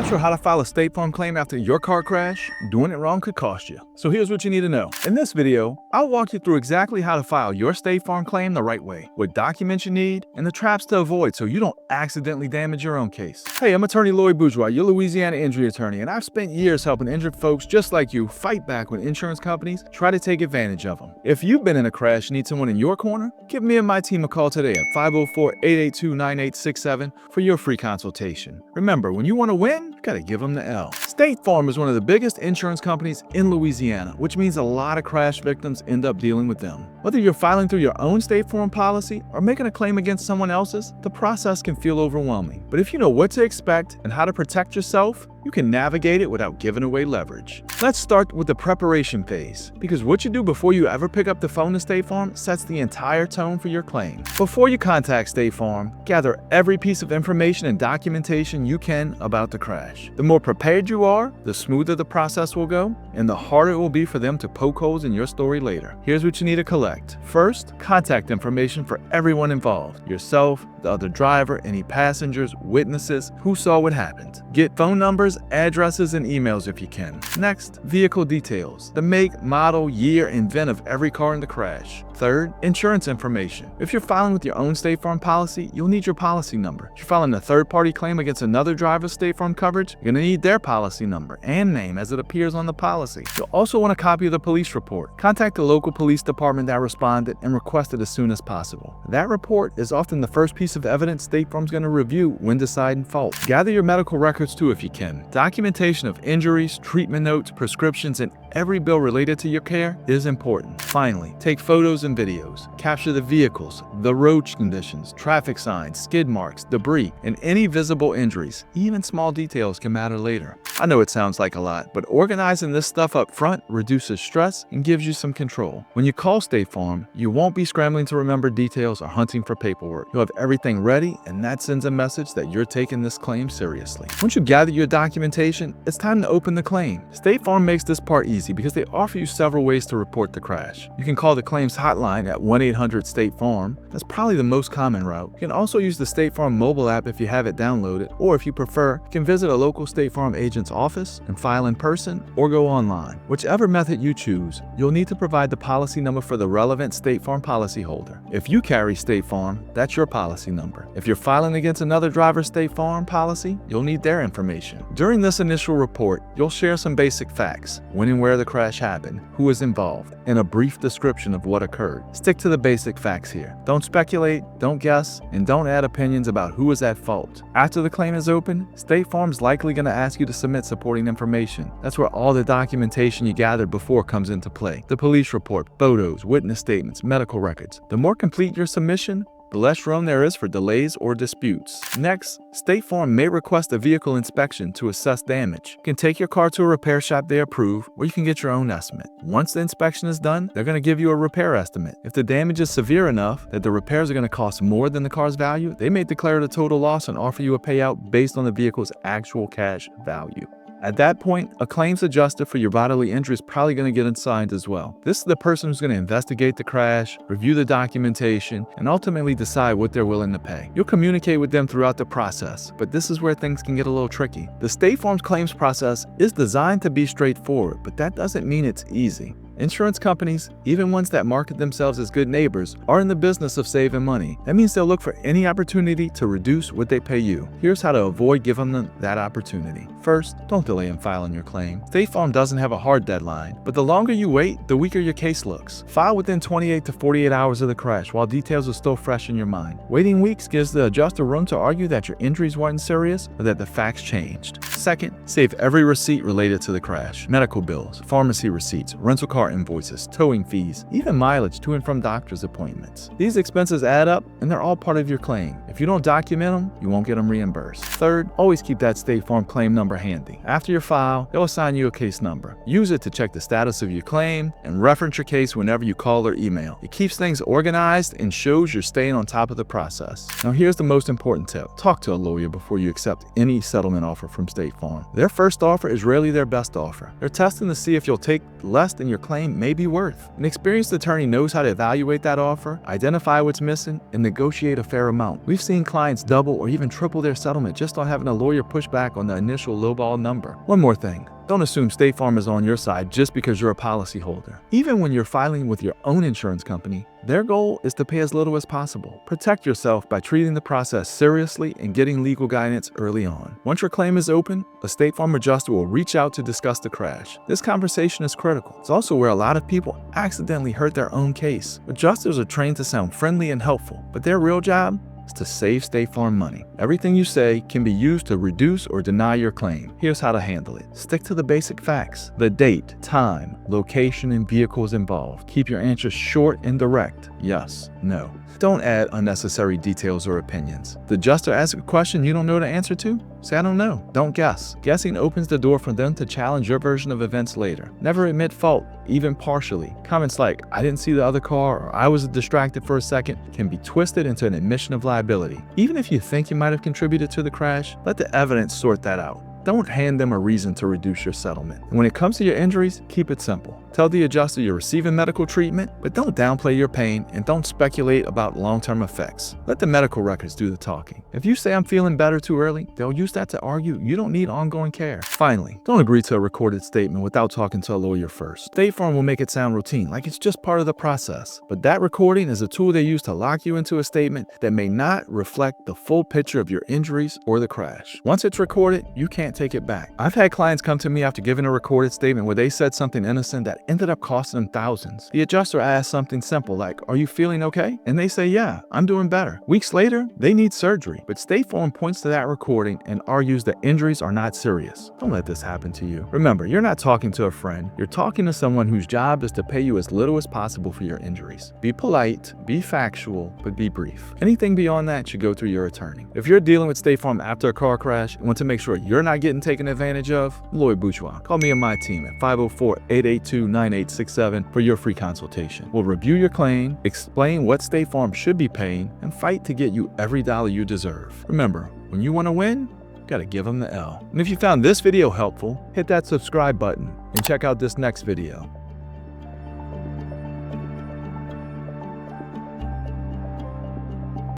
sure how to file a State Farm claim after your car crash? Doing it wrong could cost you. So here's what you need to know. In this video, I'll walk you through exactly how to file your State Farm claim the right way, what documents you need, and the traps to avoid so you don't accidentally damage your own case. Hey, I'm attorney Lloyd Bourgeois, your Louisiana injury attorney, and I've spent years helping injured folks just like you fight back when insurance companies try to take advantage of them. If you've been in a crash and need someone in your corner, give me and my team a call today at 504-882-9867 for your free consultation. Remember, when you want to win, you gotta give them the L. State Farm is one of the biggest insurance companies in Louisiana, which means a lot of crash victims end up dealing with them. Whether you're filing through your own State Farm policy or making a claim against someone else's, the process can feel overwhelming. But if you know what to expect and how to protect yourself, you can navigate it without giving away leverage. Let's start with the preparation phase, because what you do before you ever pick up the phone to State Farm sets the entire tone for your claim. Before you contact State Farm, gather every piece of information and documentation you can about the crash. The more prepared you are, the smoother the process will go, and the harder it will be for them to poke holes in your story later. Here's what you need to collect. First, contact information for everyone involved: yourself, the other driver, any passengers, witnesses, who saw what happened. Get phone numbers, addresses, and emails if you can. Next, vehicle details: the make, model, year, and VIN of every car in the crash. Third, insurance information. If you're filing with your own State Farm policy, you'll need your policy number. If you're filing a third-party claim against another driver's State Farm coverage, you're gonna need their policy number and name as it appears on the policy. You'll also want a copy of the police report. Contact the local police department that responded and request it as soon as possible. That report is often the first piece of evidence State Farm's gonna review when deciding fault. Gather your medical records too if you can. Documentation of injuries, treatment notes, prescriptions, and every bill related to your care is important. Finally, take photos and videos. Capture the vehicles, the road conditions, traffic signs, skid marks, debris, and any visible injuries. Even small details can matter later. I know it sounds like a lot, but organizing this stuff up front reduces stress and gives you some control. When you call State Farm, you won't be scrambling to remember details or hunting for paperwork. You'll have everything ready, and that sends a message that you're taking this claim seriously. Once you gather your documentation, it's time to open the claim. State Farm makes this part easy because they offer you several ways to report the crash. You can call the claims hotline at 1-800-STATE-FARM. That's probably the most common route. You can also use the State Farm mobile app if you have it downloaded, or if you prefer, you can visit a local State Farm agent's office and file in person or go online. Whichever method you choose, you'll need to provide the policy number for the relevant State Farm policyholder. If you carry State Farm, that's your policy number. If you're filing against another driver's State Farm policy, you'll need their information. During this initial report, you'll share some basic facts: when and where the crash happened, who was involved, and a brief description of what occurred. Stick to the basic facts here. Don't speculate, don't guess, and don't add opinions about who is at fault. After the claim is open, State Farm's likely going to ask you to submit supporting information. That's where all the documentation you gathered before comes into play: the police report, photos, witness statements, medical records. The more complete your submission, the less room there is for delays or disputes. Next, State Farm may request a vehicle inspection to assess damage. You can take your car to a repair shop they approve, or you can get your own estimate. Once the inspection is done, they're going to give you a repair estimate. If the damage is severe enough that the repairs are going to cost more than the car's value, they may declare it a total loss and offer you a payout based on the vehicle's actual cash value. At that point, a claims adjuster for your bodily injury is probably going to get assigned as well. This is the person who's going to investigate the crash, review the documentation, and ultimately decide what they're willing to pay. You'll communicate with them throughout the process, but this is where things can get a little tricky. The State Farm's claims process is designed to be straightforward, but that doesn't mean it's easy. Insurance companies, even ones that market themselves as good neighbors, are in the business of saving money. That means they'll look for any opportunity to reduce what they pay you. Here's how to avoid giving them that opportunity. First, don't delay in filing your claim. State Farm doesn't have a hard deadline, but the longer you wait, the weaker your case looks. File within 28 to 48 hours of the crash while details are still fresh in your mind. Waiting weeks gives the adjuster room to argue that your injuries weren't serious or that the facts changed. Second, save every receipt related to the crash: medical bills, pharmacy receipts, rental car invoices, towing fees, even mileage to and from doctor's appointments. These expenses add up, and they're all part of your claim. If you don't document them, you won't get them reimbursed. Third, always keep that State Farm claim number handy. After your file, they'll assign you a case number. Use it to check the status of your claim and reference your case whenever you call or email. It keeps things organized and shows you're staying on top of the process. Now here's the most important tip: talk to a lawyer before you accept any settlement offer from State State Farm. Their first offer is rarely their best offer. They're testing to see if you'll take less than your claim may be worth. An experienced attorney knows how to evaluate that offer, identify what's missing, and negotiate a fair amount. We've seen clients double or even triple their settlement just on having a lawyer push back on the initial lowball number. One more thing. Don't assume State Farm is on your side just because you're a policyholder. Even when you're filing with your own insurance company, their goal is to pay as little as possible. Protect yourself by treating the process seriously and getting legal guidance early on. Once your claim is open, a State Farm adjuster will reach out to discuss the crash. This conversation is critical. It's also where a lot of people accidentally hurt their own case. Adjusters are trained to sound friendly and helpful, but their real job is to save State Farm money. Everything you say can be used to reduce or deny your claim. Here's how to handle it. Stick to the basic facts: the date, time, location, and vehicles involved. Keep your answers short and direct. Yes, no. Don't add unnecessary details or opinions. The adjuster asks a question you don't know the answer to? Say, I don't know. Don't guess. Guessing opens the door for them to challenge your version of events later. Never admit fault, even partially. Comments like, I didn't see the other car, or I was distracted for a second, can be twisted into an admission of liability. Even if you think you might have contributed to the crash, let the evidence sort that out. Don't hand them a reason to reduce your settlement. And when it comes to your injuries, keep it simple. Tell the adjuster you're receiving medical treatment, but don't downplay your pain and don't speculate about long-term effects. Let the medical records do the talking. If you say I'm feeling better too early, they'll use that to argue you don't need ongoing care. Finally, don't agree to a recorded statement without talking to a lawyer first. State Farm will make it sound routine, like it's just part of the process. But that recording is a tool they use to lock you into a statement that may not reflect the full picture of your injuries or the crash. Once it's recorded, you can't take it back. I've had clients come to me after giving a recorded statement where they said something innocent that ended up costing them thousands. The adjuster asked something simple like, are you feeling okay? And they say, yeah, I'm doing better. Weeks later, they need surgery. But State Farm points to that recording and argues that injuries are not serious. Don't let this happen to you. Remember, you're not talking to a friend. You're talking to someone whose job is to pay you as little as possible for your injuries. Be polite, be factual, but be brief. Anything beyond that should go through your attorney. If you're dealing with State Farm after a car crash and want to make sure you're not getting taken advantage of, Lloyd Bourgeois. Call me and my team at 504-882-9867 for your free consultation. We'll review your claim, explain what State Farm should be paying, and fight to get you every dollar you deserve. Remember, when you want to win, you gotta give them the L. And if you found this video helpful, hit that subscribe button and check out this next video.